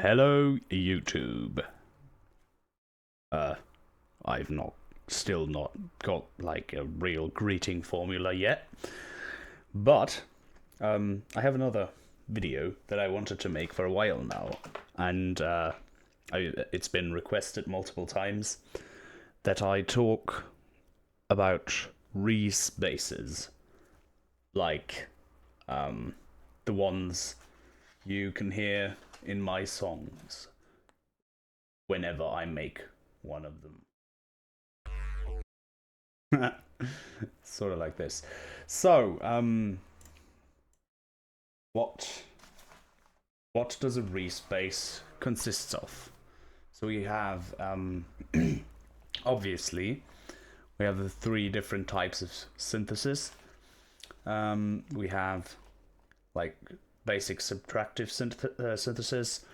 Hello, YouTube. I've still not got like a real greeting formula yet, but I have another video that I wanted to make for a while now, and it's been requested multiple times that I talk about Reese basses, like the ones you can hear in my songs whenever I make one of them. Sort of like this. So, what does a Reese bass consist of? So we have, obviously, we have the three different types of synthesis. We have like basic subtractive synthesis.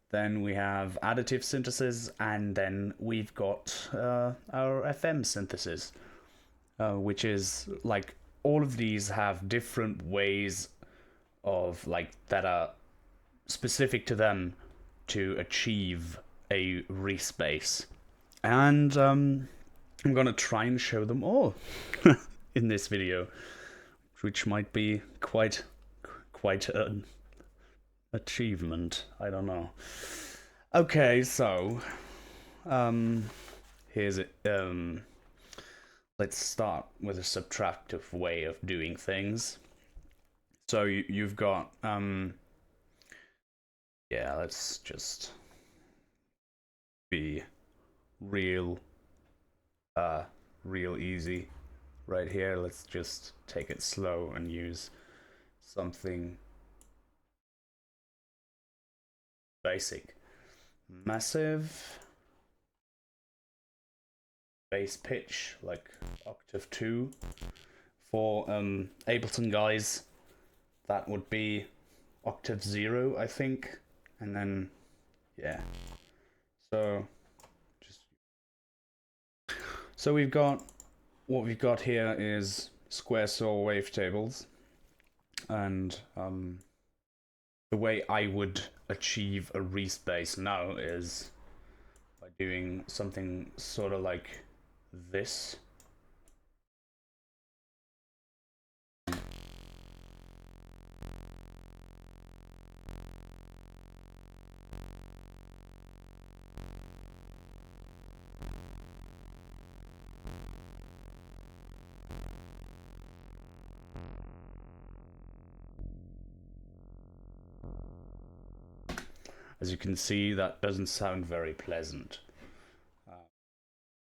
Then we have additive synthesis, and then we've got our FM synthesis, which is like all of these have different ways of like that are specific to them to achieve a Reese bass, and I'm gonna try and show them all in this video, which might be quite an achievement. I don't know. Okay, so here's it. Let's start with a subtractive way of doing things. So you've got yeah, let's just be real easy right here. Let's just take it slow and use something basic. Massive bass pitch, like octave 2. For Ableton guys, that would be octave 0, I think. And then, yeah. So we've got, what we've got here is square saw wavetables. And the way I would achieve a Reese bass now is by doing something sort of like this. As you can see, that doesn't sound very pleasant.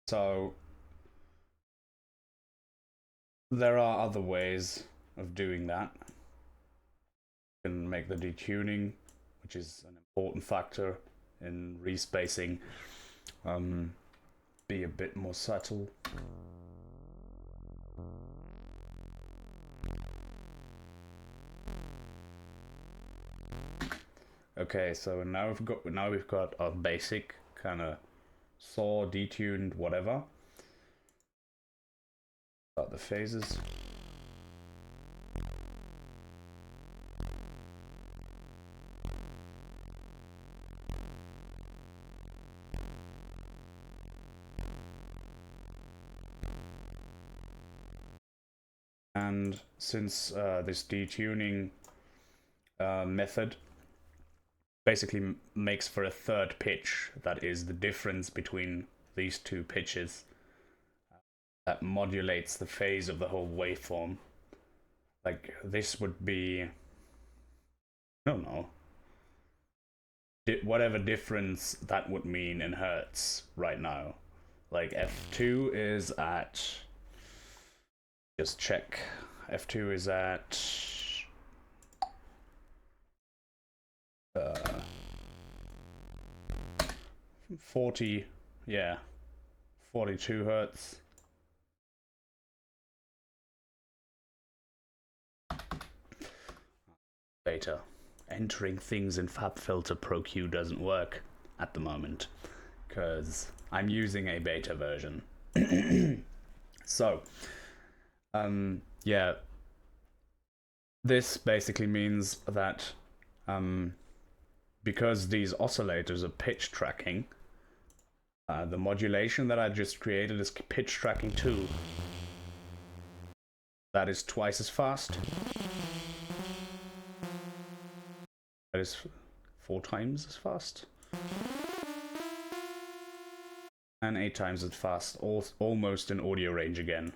So there are other ways of doing that. You can make the detuning, which is an important factor in respacing, be a bit more subtle. Okay, so now we've got our basic kind of saw, detuned, whatever. Start the phases. And since this detuning method basically makes for a third pitch, that is the difference between these two pitches, that modulates the phase of the whole waveform. Like this would be, I don't know, whatever difference that would mean in hertz right now. Like F2 is at, just check, F2 is at 40, yeah, 42 hertz. Beta. Entering things in FabFilter Pro Q doesn't work at the moment because I'm using a beta version. So, yeah, this basically means that because these oscillators are pitch tracking, the modulation that I just created is pitch tracking too. That is twice as fast. That is 4 times as fast. And 8 times as fast, almost in audio range again.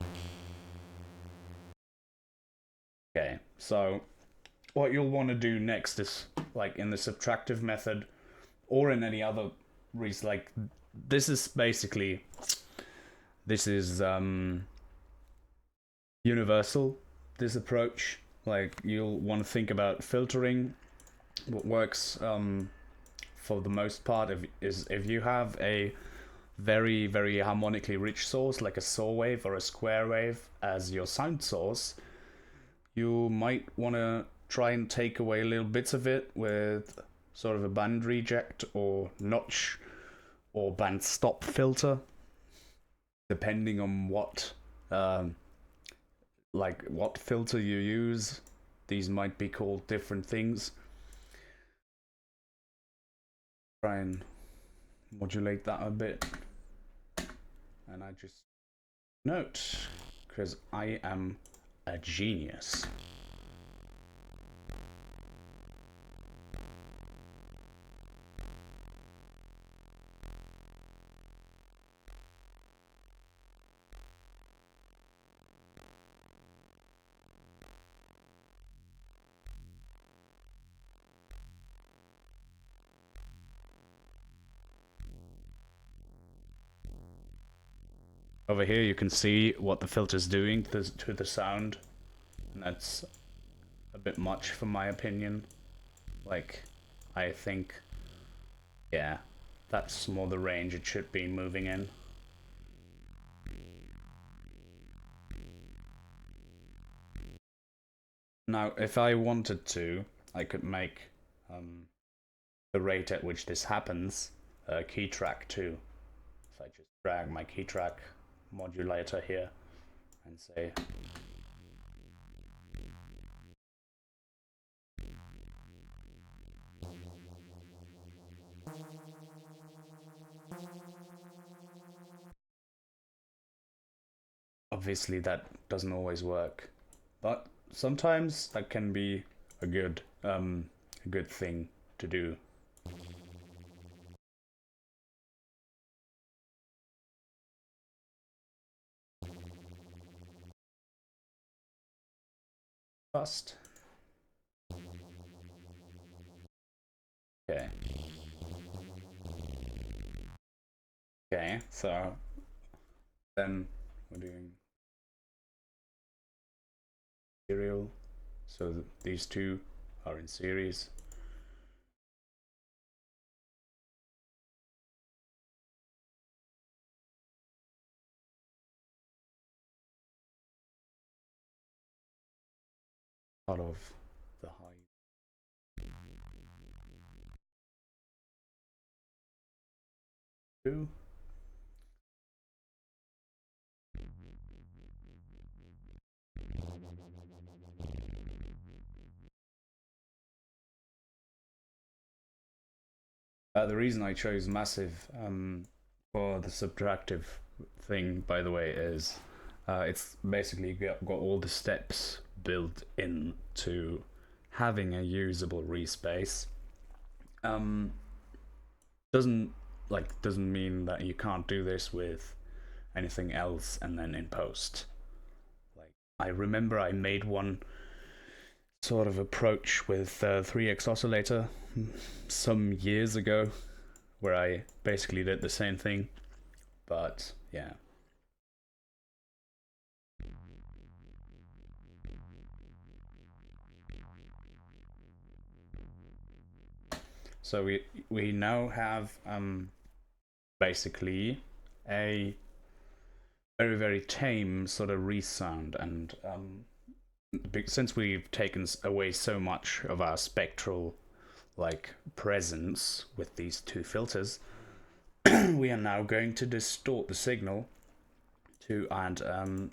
Okay, so what you'll want to do next is, like in the subtractive method, or in any other Reese, like this is basically, this is universal, this approach. Like you'll want to think about filtering. What works for the most part is if you have a very, very harmonically rich source, like a saw wave or a square wave as your sound source, you might want to try and take away little bits of it with sort of a band reject or notch or band stop filter, depending on what what filter you use. These might be called different things. Try and modulate that a bit. And I just note, because I am a genius. Over here you can see what the filter's doing to the sound, and that's a bit much for my opinion. Like, I think, yeah, that's more the range it should be moving in. Now, if I wanted to, I could make the rate at which this happens a key track too. If I just drag my key track modulator here and say obviously that doesn't always work, but sometimes that can be a good thing to do. First. Okay. Okay, so then we're doing serial, so these two are in series. Part of the high. Two. The reason I chose massive for the subtractive thing, by the way, is it's basically got all the steps built into having a usable respace. Doesn't mean that you can't do this with anything else and then in post. Like, I remember I made one sort of approach with 3x oscillator some years ago where I basically did the same thing, but yeah. So we now have basically a very, very tame sort of Reese sound, and since we've taken away so much of our spectral like presence with these two filters, we are now going to distort the signal to add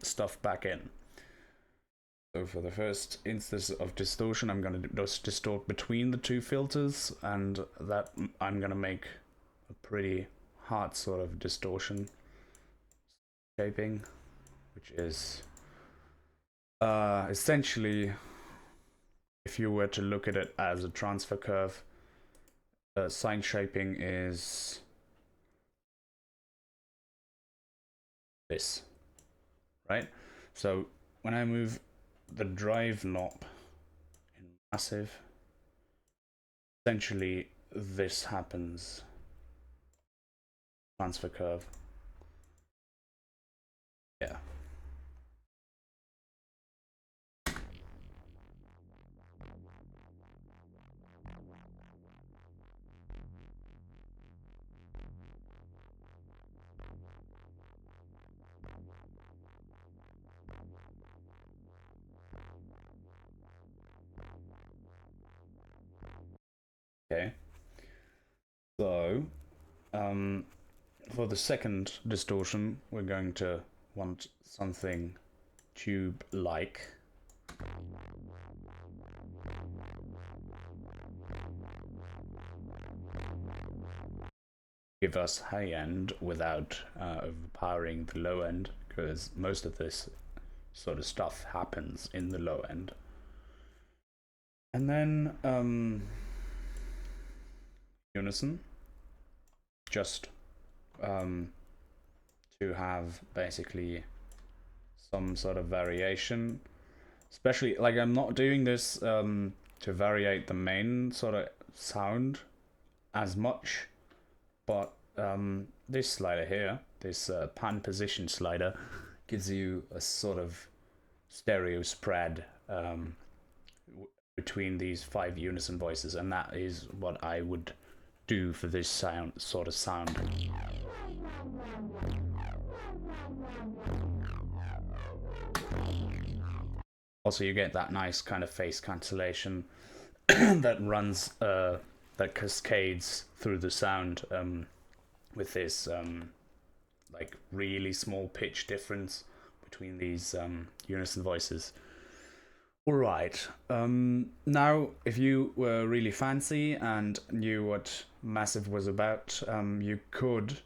stuff back in. So for the first instance of distortion, I'm going to just distort between the two filters, and that I'm going to make a pretty hard sort of distortion shaping, which is essentially, if you were to look at it as a transfer curve, sine shaping is this, right? So when I move the drive knob in massive, essentially this happens. Transfer curve. Yeah. Okay. So, for the second distortion, we're going to want something tube-like. Give us high end without overpowering the low end, because most of this sort of stuff happens in the low end. And then unison, just to have basically some sort of variation. Especially, like, I'm not doing this to variate the main sort of sound as much, but this slider here, this pan position slider, gives you a sort of stereo spread between these 5 unison voices, and that is what I would do for this sort of sound. Also, you get that nice kind of phase cancellation that runs, that cascades through the sound with this like really small pitch difference between these unison voices. Alright, now if you were really fancy and knew what Massive was about, you could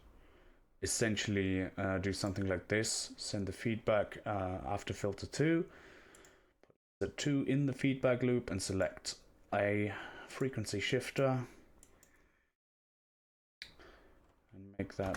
essentially do something like this. Send the feedback after filter 2, put the 2 in the feedback loop and select a frequency shifter and make that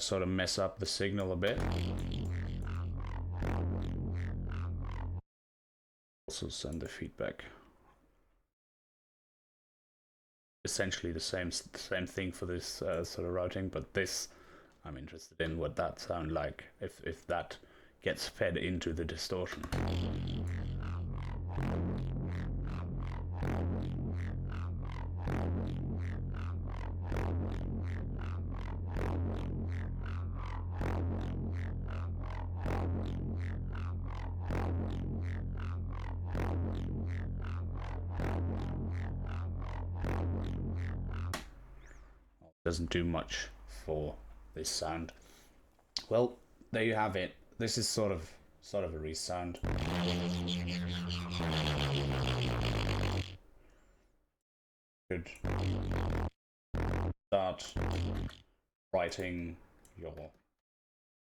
sort of mess up the signal a bit. Also send the feedback. Essentially the same thing for this sort of routing, but this, I'm interested in what that sound like if that gets fed into the distortion. Doesn't do much for this sound. Well, there you have it. This is sort of a Reese sound. Could start writing your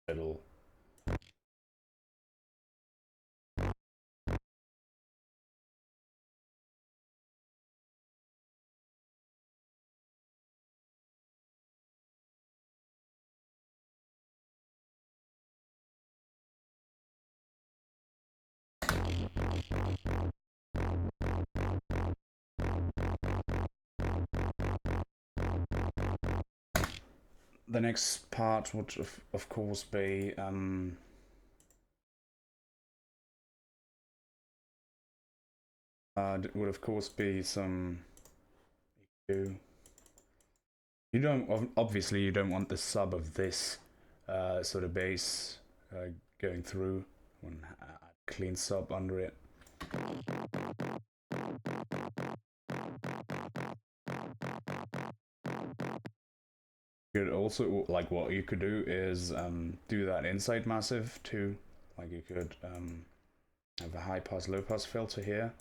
little the next part would of course be would of course be some EQ. You don't want the sub of this sort of bass going through and add clean sub under it. You could also, like, what you could do is do that inside massive too. Like, you could have a high pass, low pass filter here.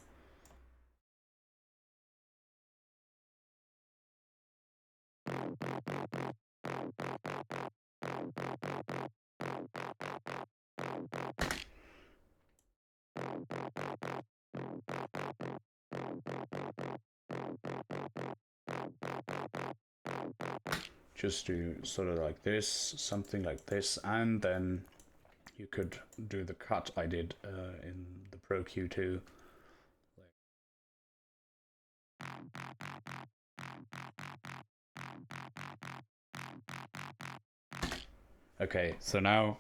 Just do sort of like this, something like this, and then you could do the cut I did in the Pro Q2. Okay, so now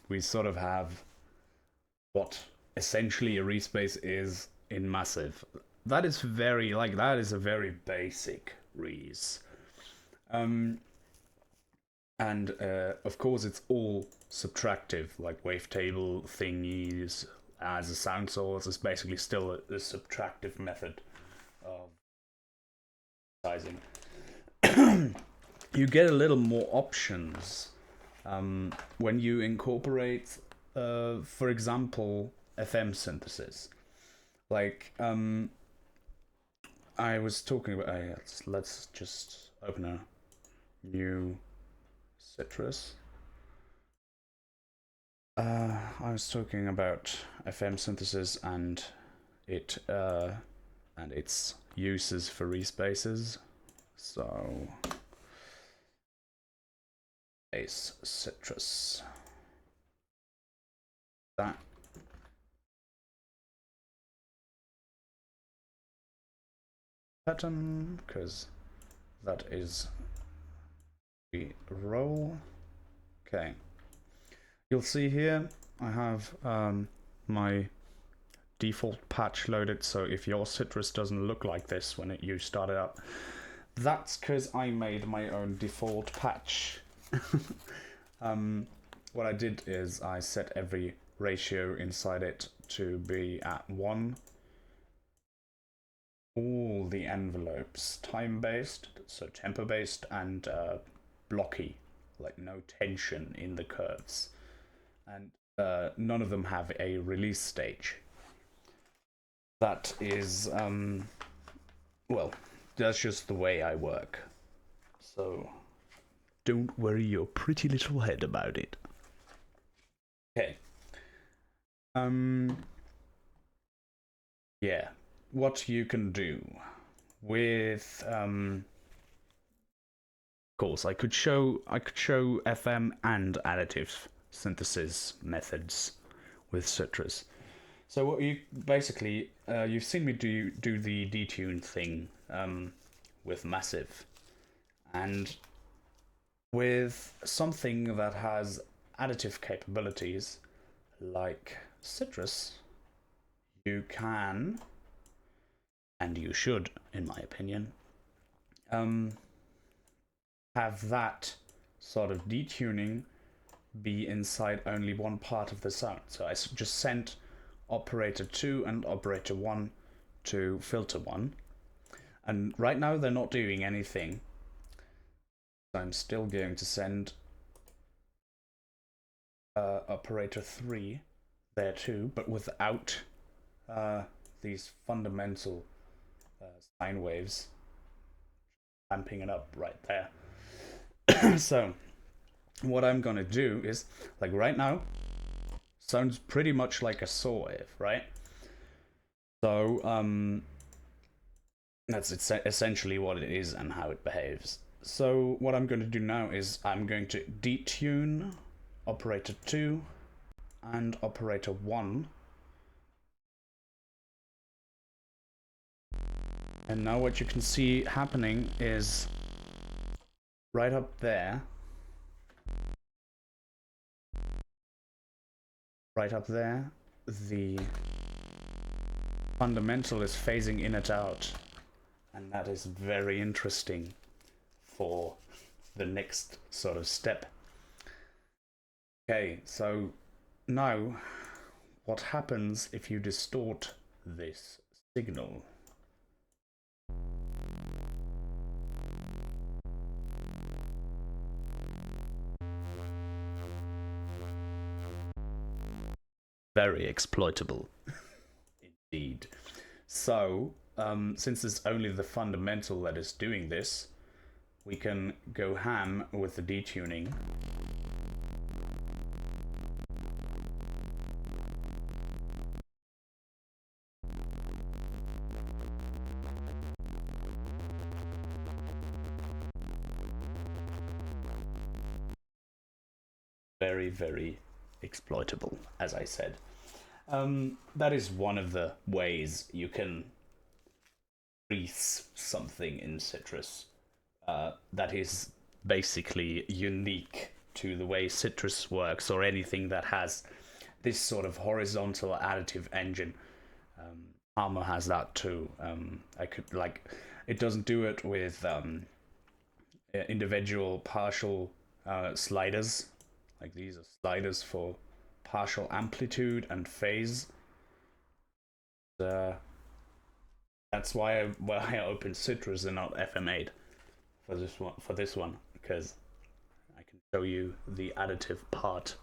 we sort of have what essentially a Reese bass is in massive. That is very, like, that is a very basic Reese. And of course it's all subtractive, like wavetable thingies as a sound source is basically still a subtractive method of sizing. You get a little more options when you incorporate, for example, FM synthesis. Like, I was talking about, let's just open a new Citrus. I was talking about FM synthesis and its uses for Reese basses. So, bass Citrus. That. Pattern, because that is the roll. Okay. You'll see here I have my default patch loaded, so if your Citrus doesn't look like this when you start it up, that's because I made my own default patch. What I did is I set every ratio inside it to be at 1. All the envelopes time-based, so tempo-based, and blocky, like no tension in the curves. And none of them have a release stage. That is, well, that's just the way I work. So don't worry your pretty little head about it. Okay. Yeah. What you can do with, of course, I could show FM and additive synthesis methods with Citrus. So what you basically, you've seen me do the detune thing with Massive, and with something that has additive capabilities like Citrus, you can, and you should, in my opinion, have that sort of detuning be inside only one part of the sound. So I just sent operator 2 and operator 1 to filter 1, and right now they're not doing anything. So I'm still going to send operator 3 there too, but without these fundamental sine waves, amping it up right there. So what I'm gonna do is, like right now, sounds pretty much like a saw wave, right? So that's essentially what it is and how it behaves. So what I'm going to do now is I'm going to detune operator 2 and operator 1. And now what you can see happening is right up there, the fundamental is phasing in and out, and that is very interesting for the next sort of step. Okay, so now, what happens if you distort this signal? Very exploitable, indeed. So, since it's only the fundamental that is doing this, we can go ham with the detuning. Very, very exploitable, as I said. That is one of the ways you can Reese something in Citrus that is basically unique to the way Citrus works, or anything that has this sort of horizontal additive engine. Armor has that too. I could it doesn't do it with individual partial sliders. Like, these are sliders for partial amplitude and phase. That's why I opened Citrus and not FM8 for this one, because I can show you the additive part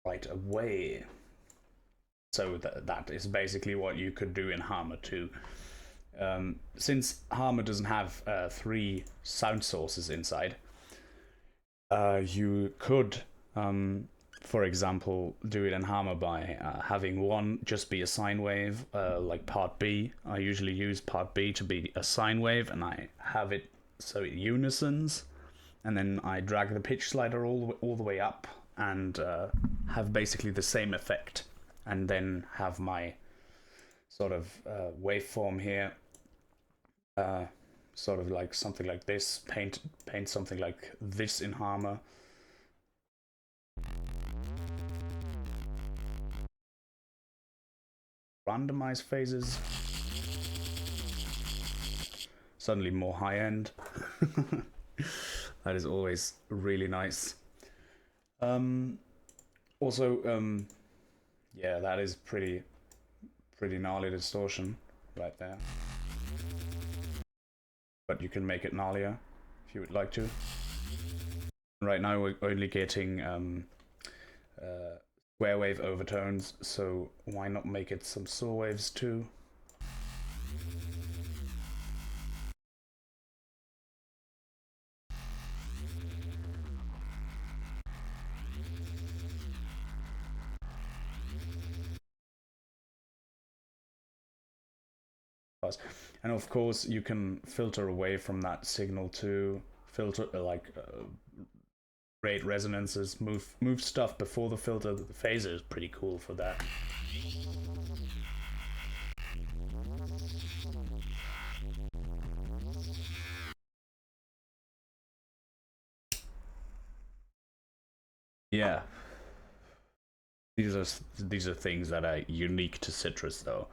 right away. So that is basically what you could do in Harmor too. Since Harmor doesn't have 3 sound sources inside, you could, for example, do it in Harmor by having one just be a sine wave, like part B. I usually use part B to be a sine wave, and I have it so it unisons, and then I drag the pitch slider all the way up, and have basically the same effect, and then have my sort of waveform here, sort of like something like this, paint something like this in Harmor. Randomize phases. Suddenly more high end. That is always really nice. Also, yeah, that is pretty gnarly distortion right there. But you can make it gnarlier if you would like to. Right now we're only getting square wave overtones, so why not make it some saw waves too? And of course you can filter away from that signal too, filter rate resonances, move stuff before the filter. The phaser is pretty cool for that. Yeah, these are things that are unique to Citrus though.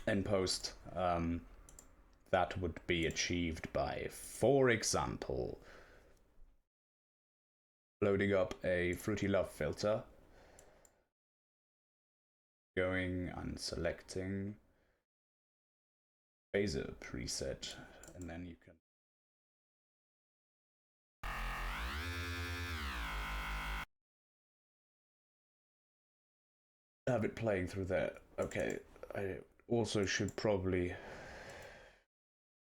In post, that would be achieved by, for example, loading up a Fruity Love filter, going and selecting phaser preset, and then you can have it playing through there. Okay, I also should probably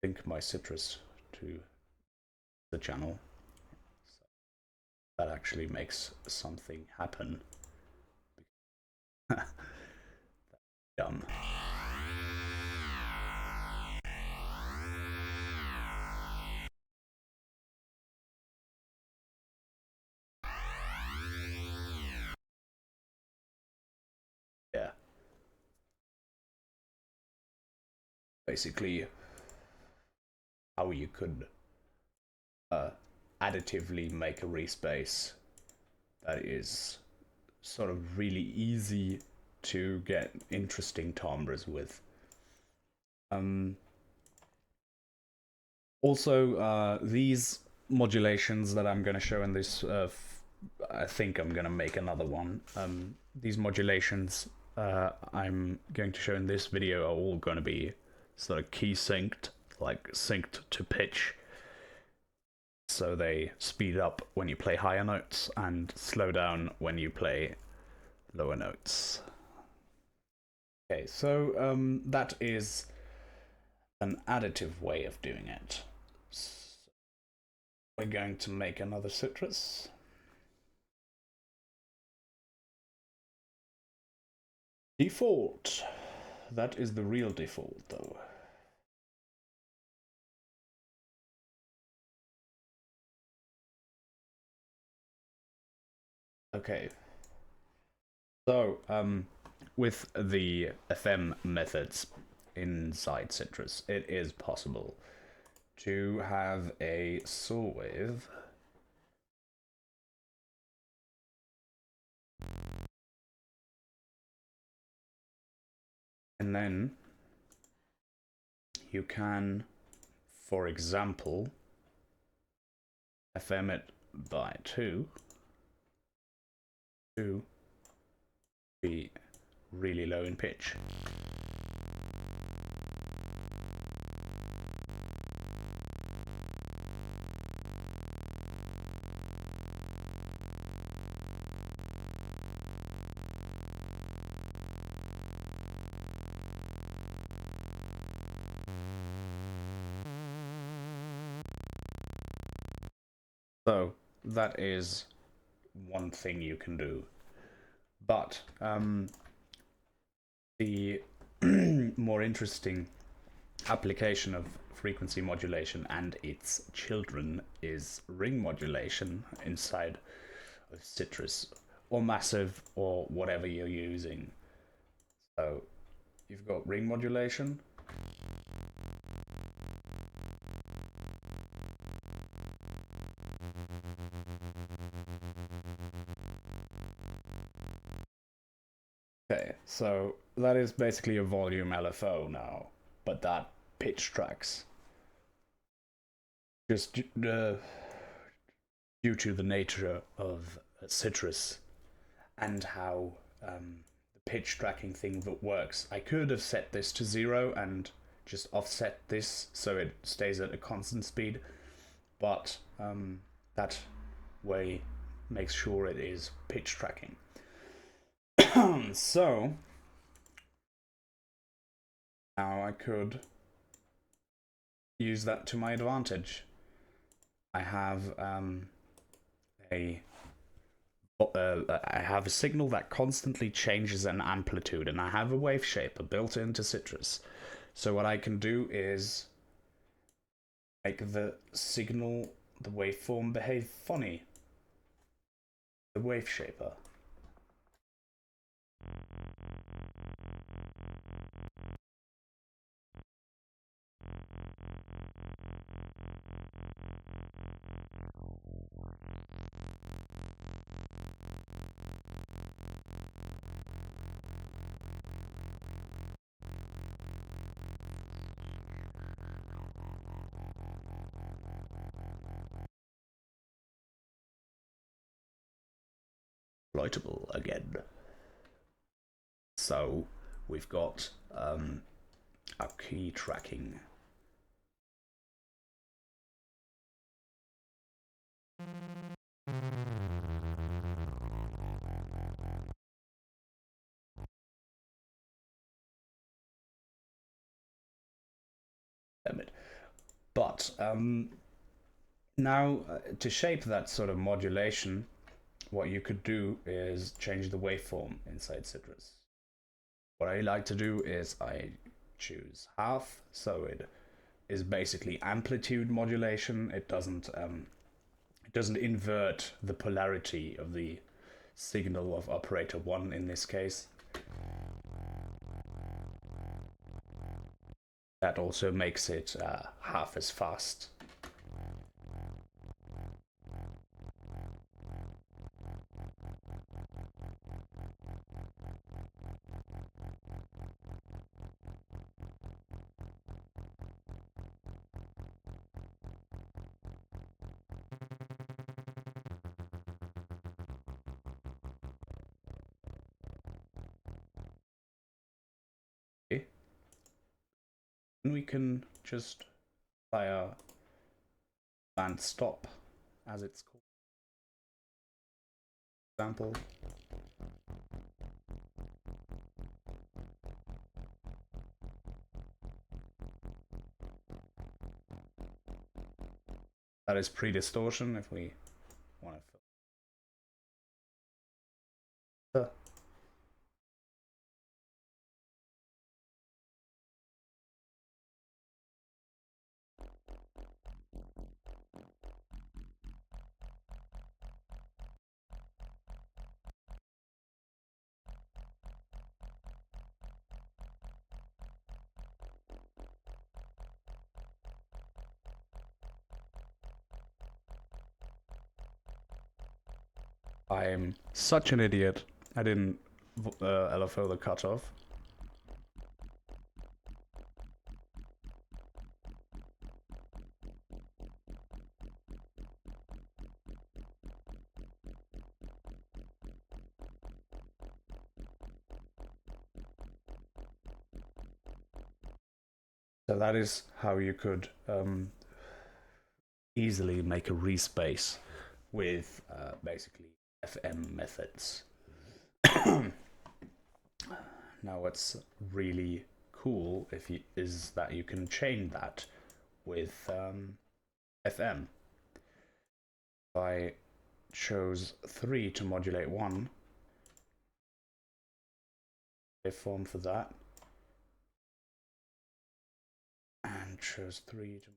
link my Citrus to the channel. So that actually makes something happen. Dumb. Yeah. Basically, how you could additively make a respace that is sort of really easy to get interesting timbres with. Also, these modulations that I'm going to show in this I think I'm gonna make another one. These modulations I'm going to show in this video are all gonna be sort of key synced, like synced to pitch, so they speed up when you play higher notes and slow down when you play lower notes. Okay, so that is an additive way of doing it. So we're going to make another citrus. Default. That is the real default, though. Okay. So, with the FM methods inside Citrus, it is possible to have a saw wave and then you can, for example, FM it by 2 to be really low in pitch. So that is one thing you can do. But the more interesting application of frequency modulation and its children is ring modulation inside of Citrus, or Massive, or whatever you're using. So you've got ring modulation. Okay, so that is basically a volume LFO now, but that pitch tracks. Just due to the nature of Citrus and how the pitch tracking thing that works. I could have set this to 0 and just offset this so it stays at a constant speed, but that way makes sure it is pitch tracking. So now I could use that to my advantage. I have I have a signal that constantly changes in amplitude, and I have a wave shaper built into Citrus. So what I can do is make the signal, the waveform, behave funny. The wave shaper. Exploitable again. So we've got our key tracking. But now to shape that sort of modulation, what you could do is change the waveform inside Citrus. What I like to do is I choose half, so it is basically amplitude modulation. It doesn't invert the polarity of the signal of operator 1 in this case. That also makes it half as fast. And we can just play a band stop, as it's called. Example. That is pre-distortion if we want to filter. I'm such an idiot. I didn't LFO the cutoff. So that is how you could easily make a Reese bass with basically FM methods. Now what's really cool is that you can chain that with FM. If I chose 3 to modulate 1, waveform for that, and chose 3 to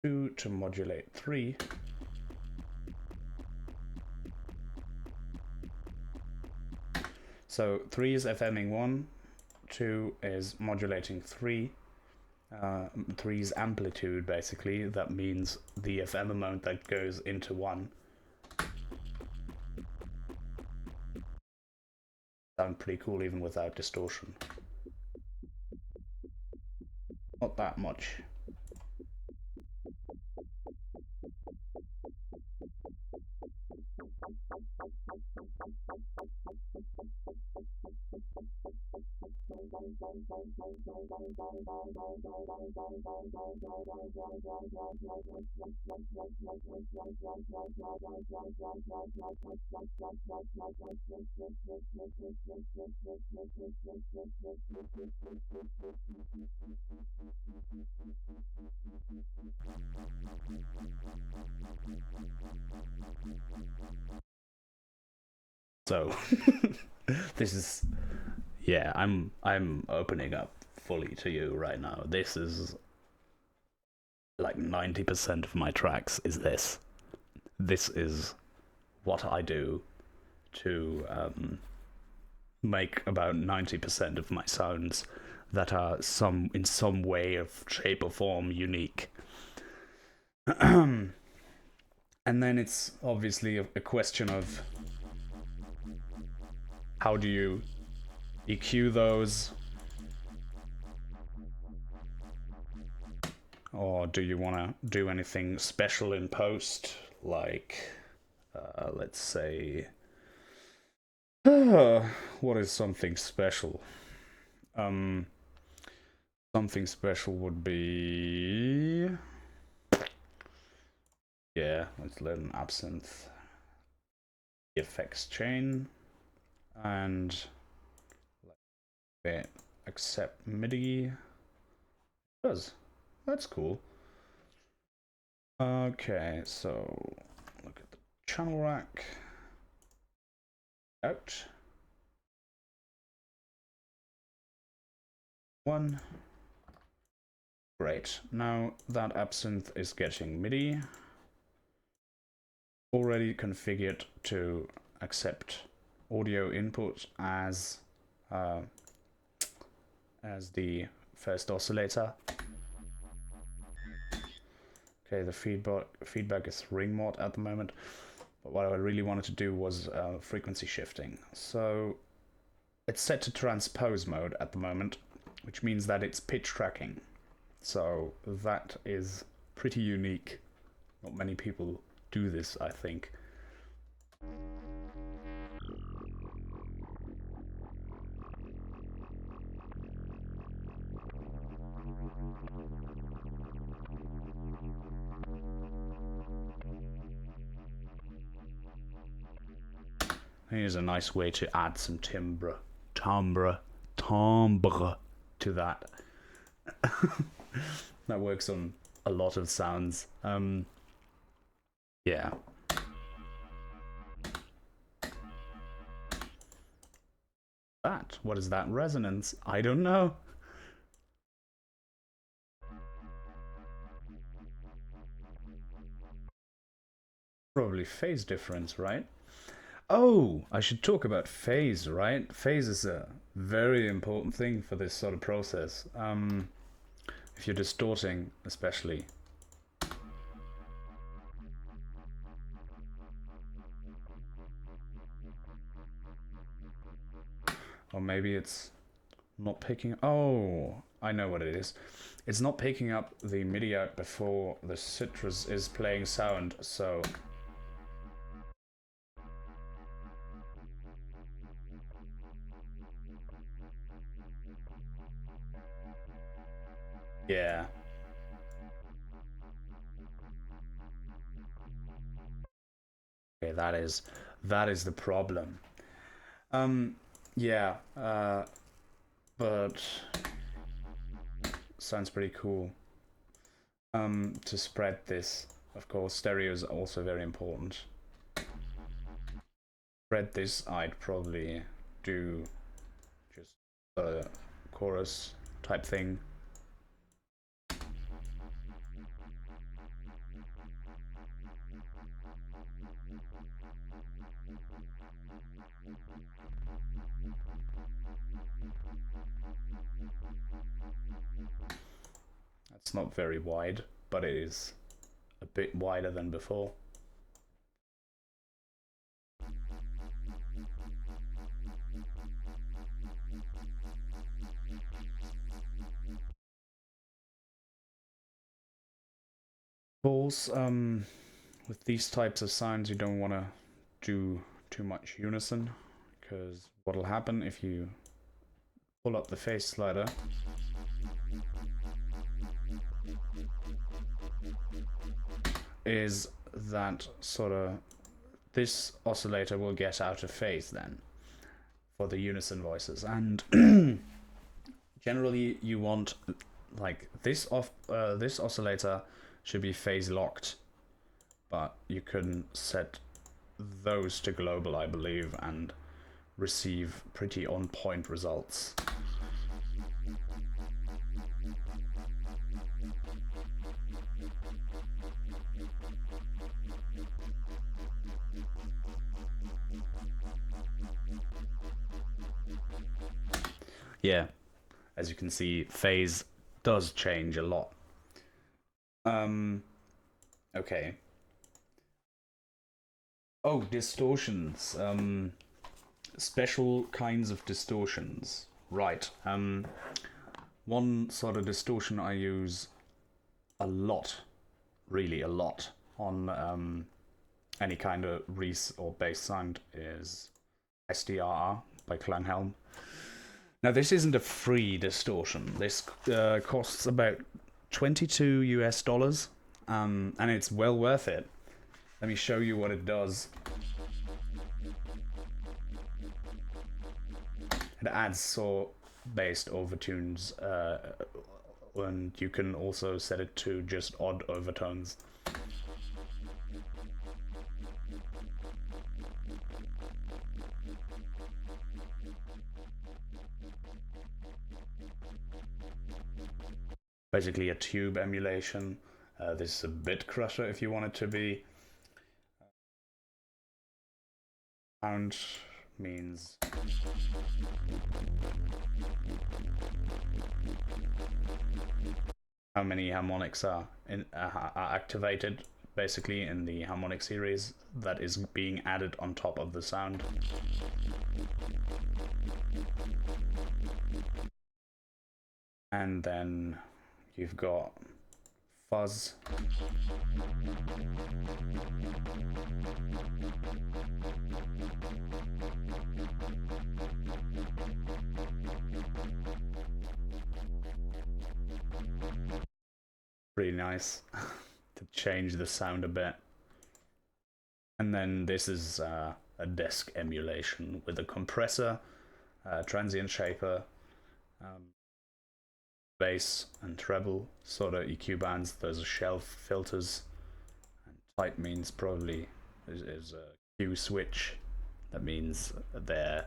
2 to modulate 3. So 3 is FMing 1, 2 is modulating 3. 3's amplitude, basically. That means the FM amount that goes into 1. Sound pretty cool even without distortion. Not that much. So this is, yeah, I'm opening up fully to you right now. This is like 90% of my tracks is this. This is what I do to make about 90% of my sounds that are in some way of shape or form unique. And then it's obviously a question of how do you EQ those? Or do you want to do anything special in post? Like, let's say, what is something special? Something special would be, yeah, let's let an absinthe effects chain and accept MIDI. It does. That's cool. Okay, so look at the channel rack. Out. 1. Great. Now that absinthe is getting MIDI. Already configured to accept audio input as the first oscillator. Okay, the feedback is ring mod at the moment, but what I really wanted to do was frequency shifting. So it's set to transpose mode at the moment, which means that it's pitch tracking. So that is pretty unique. Not many people do this, I think. Here's a nice way to add some timbre to that. That works on a lot of sounds. Yeah. What is that resonance? I don't know. Probably phase difference, right? Oh, I should talk about phase, right? Phase is a very important thing for this sort of process. If you're distorting, especially. Or maybe it's not picking... Oh, I know what it is. It's not picking up the MIDI out before the citrus is playing sound, so... Yeah. Okay, that is the problem. Yeah, but sounds pretty cool. To spread this, of course, stereo is also very important. Spread this, I'd probably do just a chorus type thing. That's not very wide, but it is a bit wider than before. Of course, with these types of sounds, you don't want to do too much unison, because what'll happen if you pull up the phase slider, is that sort of this oscillator will get out of phase then for the unison voices, and generally you want like this oscillator should be phase locked, but you can set those to global, I believe, and receive pretty on point results. Yeah, as you can see, phase does change a lot. Okay. Oh, distortions. Special kinds of distortions. Right. One sort of distortion I use a lot, really a lot, on any kind of Reese or bass sound is SDRR by Klanghelm. Now, this isn't a free distortion. This costs about $22 US, and it's well worth it. Let me show you what it does. It adds saw-based overtones, and you can also set it to just odd overtones. Basically a tube emulation. This is a bit crusher if you want it to be. Sound means how many harmonics are activated basically in the harmonic series that is being added on top of the sound. And then you've got fuzz. Pretty nice to change the sound a bit. And then this is a desk emulation with a compressor, transient shaper, bass and treble, sort of EQ bands. Those are shelf filters, and type means probably is a Q switch. That means they're a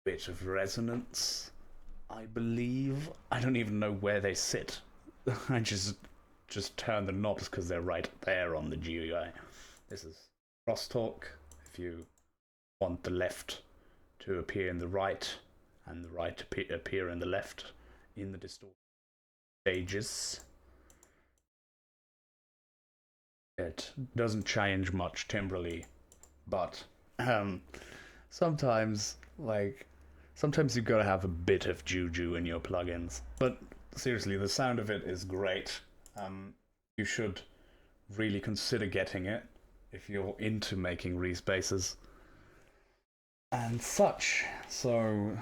bit of resonance, I believe. I don't even know where they sit. I just turn the knobs because they're right there on the GUI. This is crosstalk. If you want the left to appear in the right and the right to appear in the left in the distortion stages. It doesn't change much timbrally, but sometimes you gotta have a bit of juju in your plugins. But seriously, the sound of it is great. You should really consider getting it if you're into making Reese basses and such. So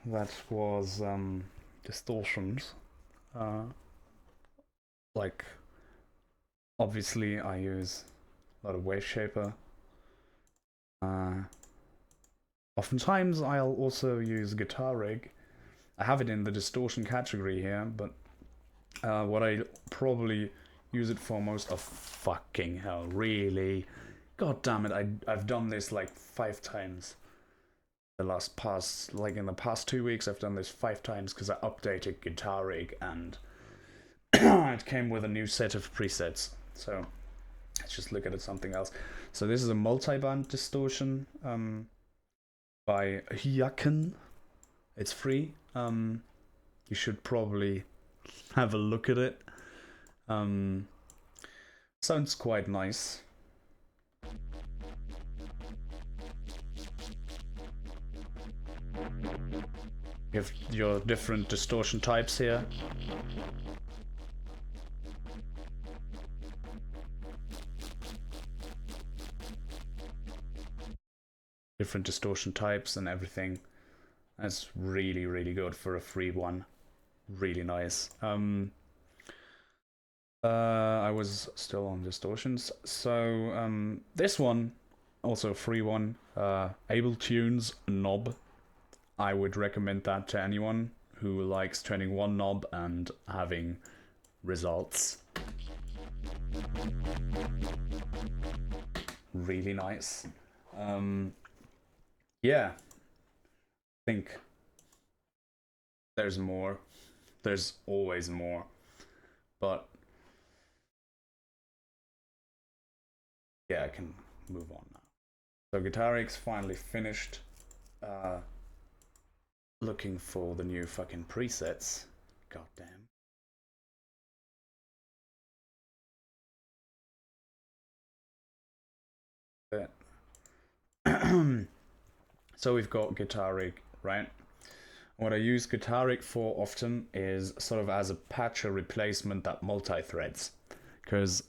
that was distortions. Like, obviously I use a lot of wave shaper. Oftentimes I'll also use guitar rig. I have it in the distortion category here, but what I probably use it for most of fucking hell, really. God damn it, I've done this like 5 times. In the past 2 weeks I've done this 5 times because I updated guitar rig and it came with a new set of presets. So let's just look at something else. So this is a multi-band distortion by Hyaken. It's free. You should probably have a look at it. Sounds quite nice. You have your different distortion types here. Different distortion types and everything. That's really, really good for a free one. Really nice. I was still on distortions. So this one, also a free one, Abletunes knob. I would recommend that to anyone who likes turning one knob and having results. Really nice. Yeah, I think there's more. There's always more. But yeah, I can move on now. So Guitar Rig's finally finished. Looking for the new fucking presets. Goddamn. So we've got Guitar Rig, right? What I use Guitar Rig for often is sort of as a patcher replacement that multi-threads. Because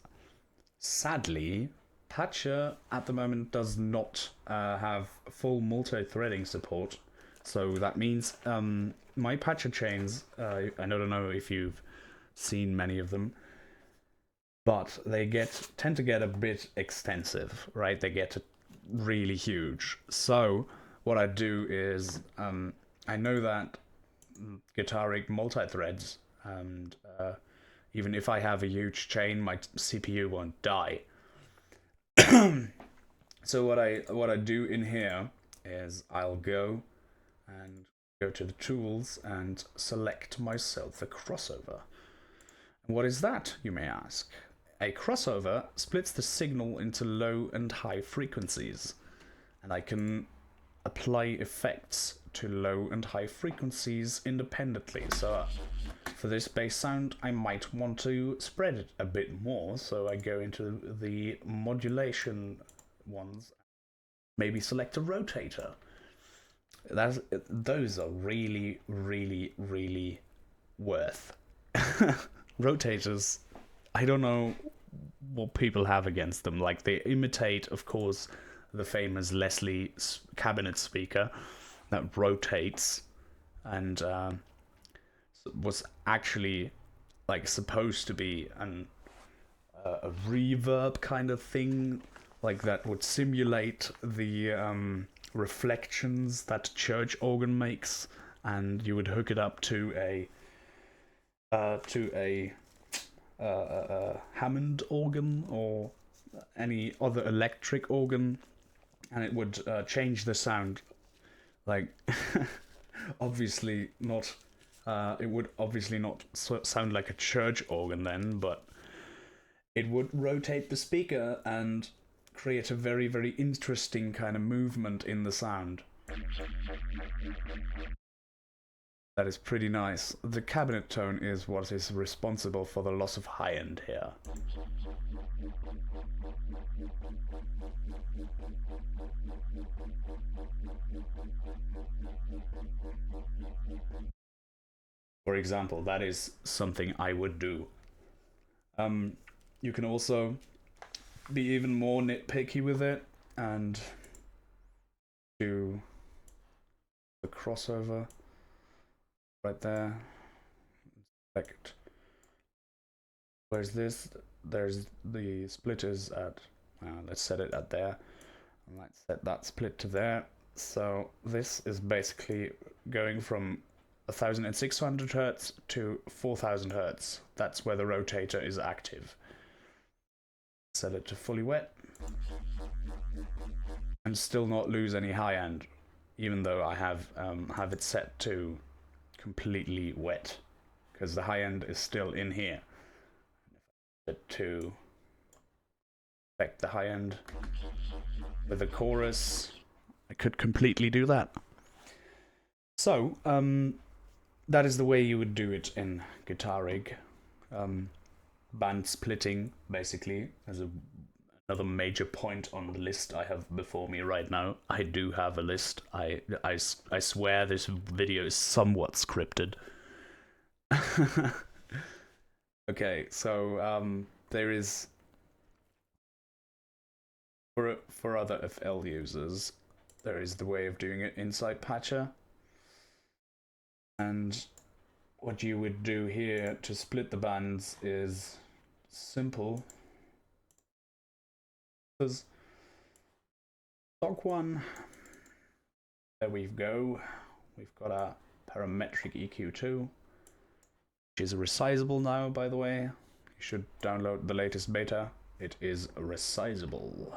sadly, Patcher at the moment does not have full multi-threading support. So that means my patcher chains, I don't know if you've seen many of them, but they tend to get a bit extensive, right? They get really huge. So what I do is I know that Guitar Rig multi-threads, and even if I have a huge chain, my CPU won't die. So what I do in here is I'll go to the tools and select myself a crossover. And what is that, you may ask? A crossover splits the signal into low and high frequencies, and I can apply effects to low and high frequencies independently. So for this bass sound I might want to spread it a bit more, so I go into the modulation ones, maybe select a rotator. Those are really, really, really worth. Rotators, I don't know what people have against them. Like, they imitate, of course, the famous Leslie cabinet speaker that rotates and was actually like supposed to be a reverb kind of thing like that would simulate the reflections that church organ makes, and you would hook it up to a Hammond organ or any other electric organ, and it would change the sound. Like, obviously not. It would obviously not sound like a church organ then, but it would rotate the speaker and create a very, very interesting kind of movement in the sound. That is pretty nice. The cabinet tone is what is responsible for the loss of high end here. For example, that is something I would do. You can also be even more nitpicky with it and do the crossover right there. Select. Where's this? There's the splitters at. Let's set it at there. And let's set that split to there. So this is basically going from 1600 Hertz to 4000 Hertz. That's where the rotator is active. Set it to fully wet. And still not lose any high end, even though I have it set to completely wet, because the high end is still in here. To affect the high end with the chorus, I could completely do that. So, that is the way you would do it in Guitar Rig. Band splitting, basically, as another major point on the list I have before me right now. I do have a list. I swear this video is somewhat scripted. Okay, so there is, for other FL users, there is the way of doing it inside Patcher. And what you would do here to split the bands is simple. Because stock one, there we go. We've got our parametric EQ2, which is resizable now, by the way. You should download the latest beta. It is resizable.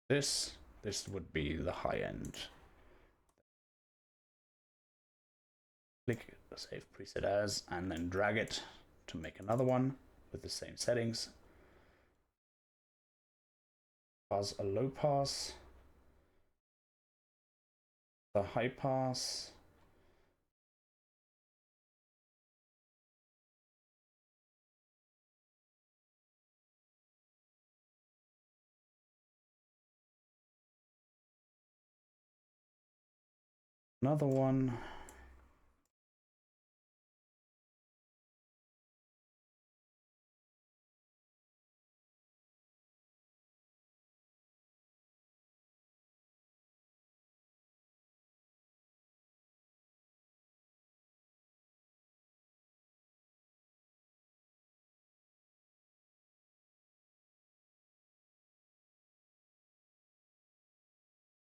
This would be the high end. Click save preset as, and then drag it to make another one with the same settings. Pass a low pass, the high pass, another one.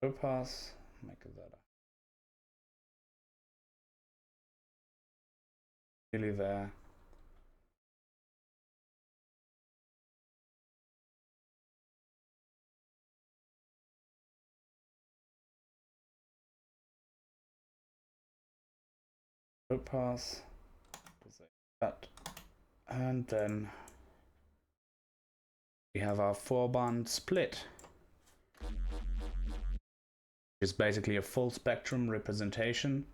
Low pass, make that really there. Low pass, that, and then we have our 4-band split. It's basically a full spectrum representation,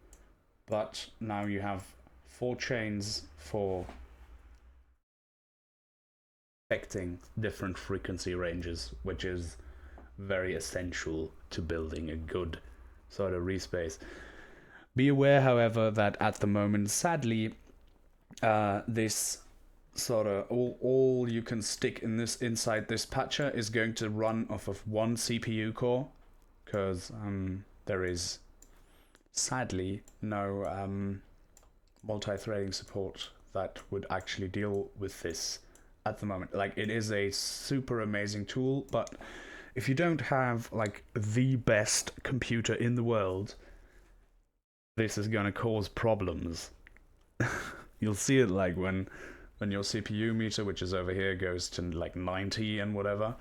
but now you have 4 chains for affecting different frequency ranges, which is very essential to building a good sort of respace. Be aware, however, that at the moment, sadly, this sort of all you can stick in this inside this patcher is going to run off of one CPU core, because there is sadly no multi-threading support that would actually deal with this at the moment. Like, it is a super amazing tool, but if you don't have like the best computer in the world, this is gonna cause problems. You'll see it like when your CPU meter, which is over here, goes to like 90 and whatever,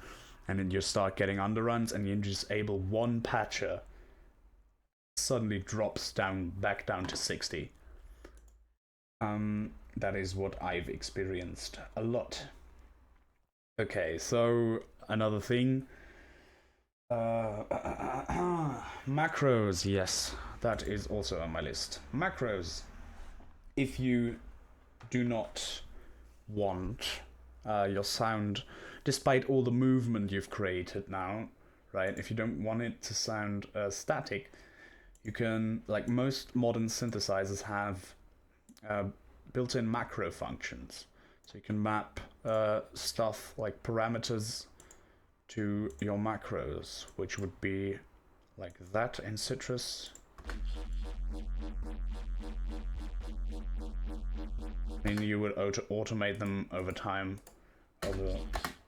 and then you start getting underruns, and you disable one patcher, suddenly drops back down to 60. That is what I've experienced a lot. Okay, so another thing. Macros, yes, that is also on my list. Macros. If you do not want your sound, despite all the movement you've created now, right? If you don't want it to sound static, you can, like most modern synthesizers have built-in macro functions. So you can map stuff like parameters to your macros, which would be like that in Citrus. I mean, you would automate them over time,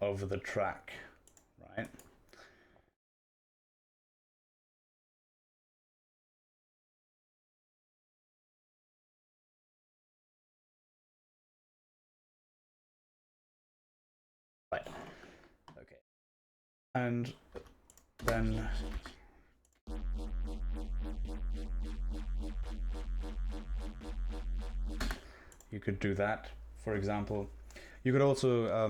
over the track, right? Right. Okay. And then you could do that, for example. You could also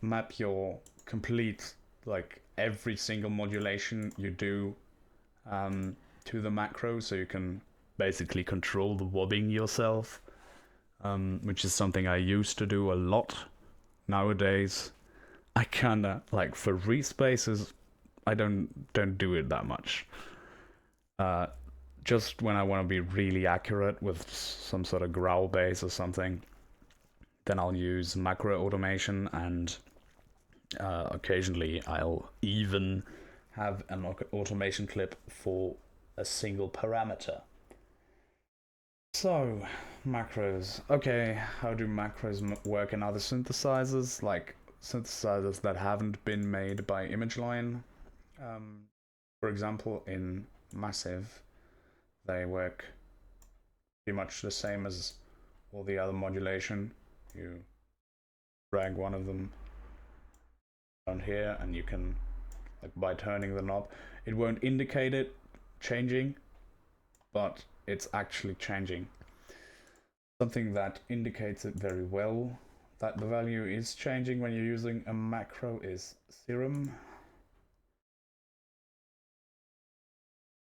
map your complete, like every single modulation you do to the macro, so you can basically control the wobbing yourself, which is something I used to do a lot. Nowadays, I kinda, like, for Reese basses, I don't do it that much. Just when I want to be really accurate with some sort of growl bass or something, then I'll use macro automation, and occasionally I'll even have an automation clip for a single parameter. So, macros. Okay, how do macros work in other synthesizers, like synthesizers that haven't been made by ImageLine? For example, in Massive, they work pretty much the same as all the other modulation. You drag one of them down here, and you can, like, by turning the knob, it won't indicate it changing, but it's actually changing. Something that indicates it very well that the value is changing when you're using a macro is Serum.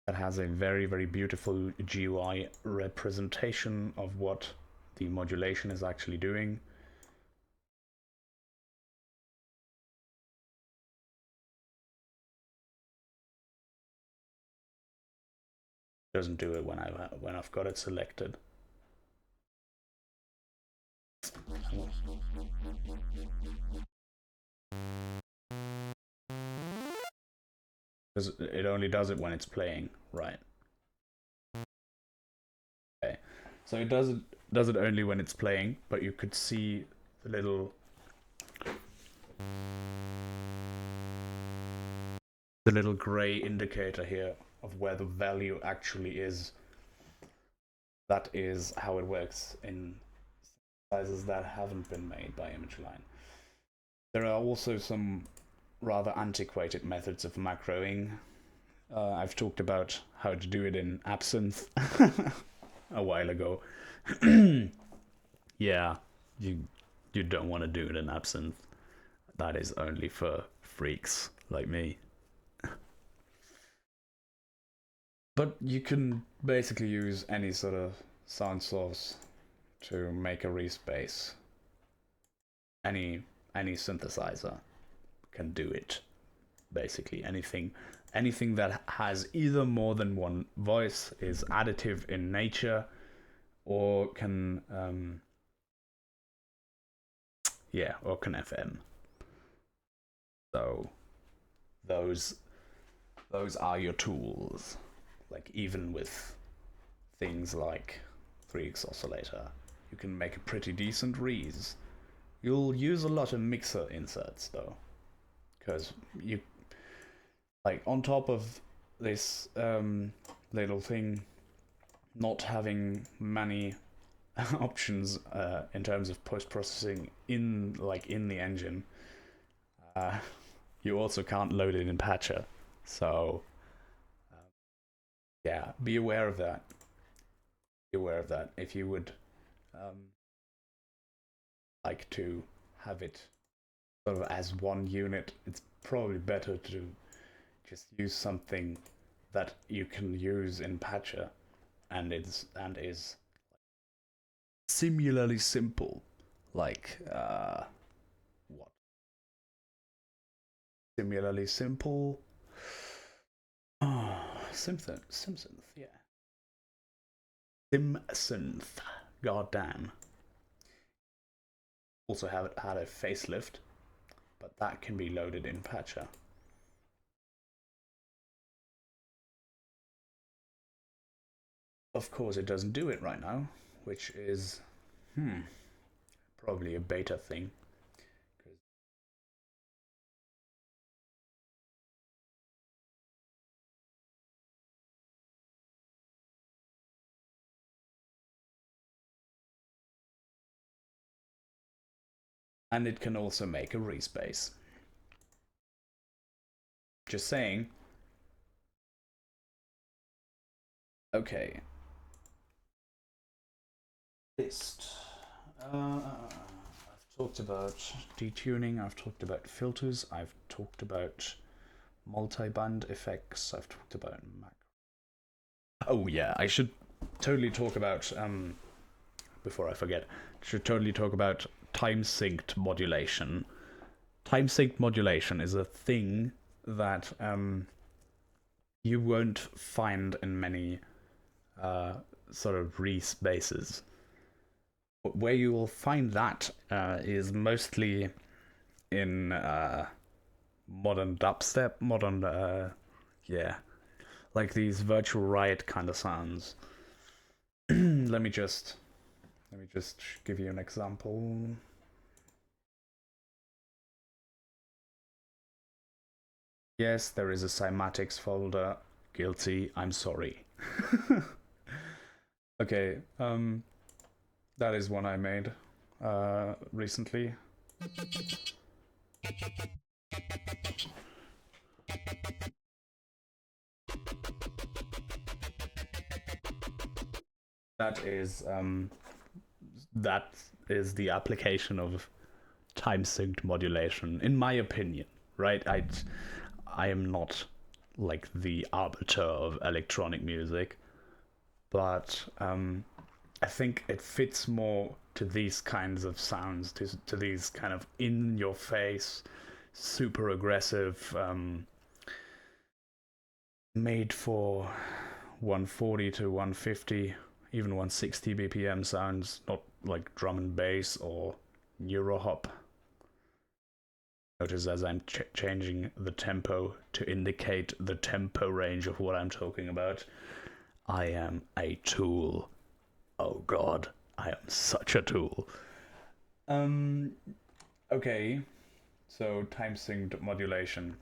That has a very, very beautiful GUI representation of what the modulation is actually doing. It doesn't do it when I've got it selected. Because it only does it when it's playing, right? Okay, so it does it only when it's playing, but you could see the little gray indicator here of where the value actually is. That is how it works in synthesizers that haven't been made by ImageLine. There are also some rather antiquated methods of macroing. I've talked about how to do it in Absinthe a while ago. Yeah, you don't want to do it in Absinthe. That is only for freaks like me. But you can basically use any sort of sound source to make a Reese bass. Any synthesizer can do it. Basically anything that has either more than one voice, is additive in nature, or can or can FM. So those are your tools. Like, even with things like 3x Oscillator, you can make a pretty decent Reese You'll use a lot of mixer inserts though, because you, like, on top of this little thing, not having many options in terms of post-processing in the engine, you also can't load it in Patcher. So yeah, be aware of that. Be aware of that. If you would like to have it sort of as one unit, it's probably better to just use something that you can use in Patcher and is similarly simple. Like what? Similarly simple. Oh, Synth, yeah. SimSynth. God damn. Also had a facelift, but that can be loaded in Patcher. Of course, it doesn't do it right now, which is probably a beta thing. And it can also make a Reese bass. Just saying. Okay. List. I've talked about detuning, I've talked about filters, I've talked about multi-band effects, I've talked about macro. Oh yeah, I should totally talk about, before I forget, should totally talk about time-synced modulation. Time-synced modulation is a thing that you won't find in many sort of Reese basses. Where you will find that is mostly in modern dubstep, yeah, like these virtual riot kind of sounds. Let me just give you an example. Yes, there is a cymatics folder. Guilty. I'm sorry. Okay, that is one I made recently. That is the application of time-synced modulation, in my opinion. Right? I am not like the arbiter of electronic music, but I think it fits more to these kinds of sounds, to these kind of in-your-face, super aggressive, made for 140 to 150, even 160 BPM sounds, not like drum and bass or Eurohop. Notice as I'm changing the tempo to indicate the tempo range of what I'm talking about. I am a tool. Oh god, I am such a tool. Okay, so time-synced modulation.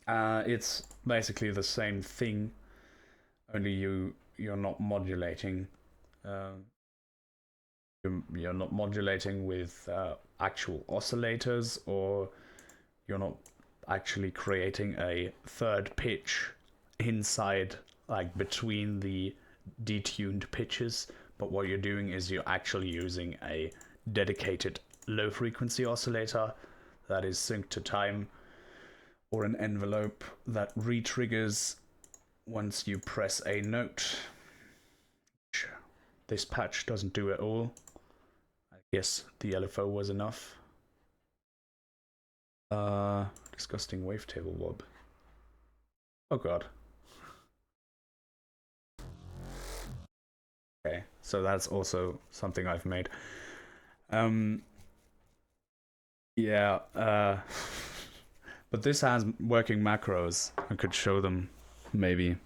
It's basically the same thing, only you're not modulating. You're not modulating with actual oscillators, or you're not actually creating a third pitch inside, like between the detuned pitches, but what you're doing is you're actually using a dedicated low frequency oscillator that is synced to time, or an envelope that re-triggers once you press a note. This patch doesn't do at all. I guess the LFO was enough. Disgusting wavetable wob. Oh god. Okay, so that's also something I've made. Yeah, but this has working macros. I could show them, maybe.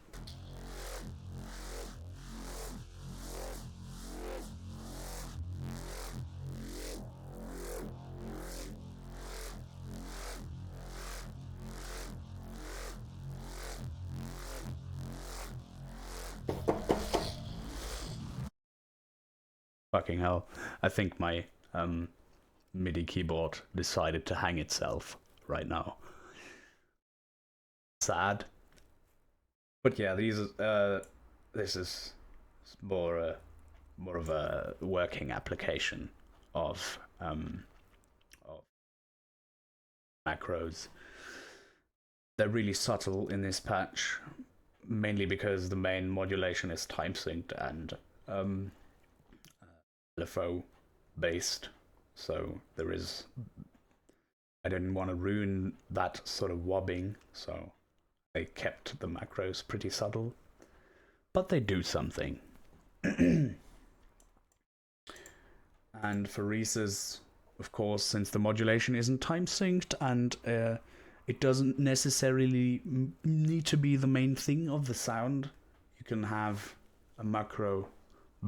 fucking hell. I think my MIDI keyboard decided to hang itself right now. Sad. But yeah, this is more of a working application of macros. They're really subtle in this patch, mainly because the main modulation is time synced and LFO based, so there is. I didn't want to ruin that sort of wobbing, so they kept the macros pretty subtle, but they do something. And for Reese's, of course, since the modulation isn't time synced and it doesn't necessarily need to be the main thing of the sound, you can have a macro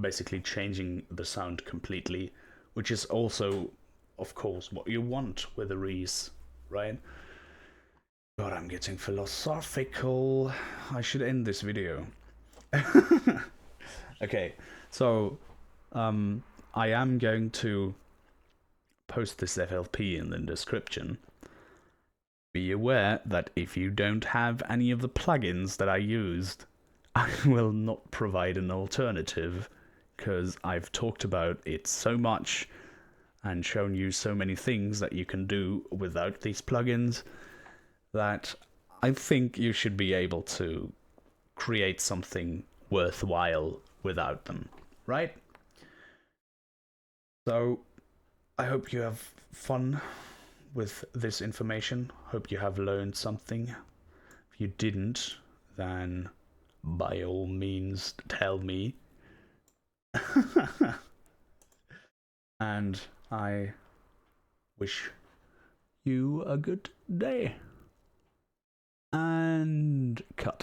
basically changing the sound completely, which is also, of course, what you want with a Reese, right? God, I'm getting philosophical. I should end this video. Okay, so I am going to post this FLP in the description. Be aware that if you don't have any of the plugins that I used, I will not provide an alternative, because I've talked about it so much and shown you so many things that you can do without these plugins that I think you should be able to create something worthwhile without them, right? So I hope you have fun with this information. Hope you have learned something. If you didn't, then by all means tell me. And I wish you a good day. And cut.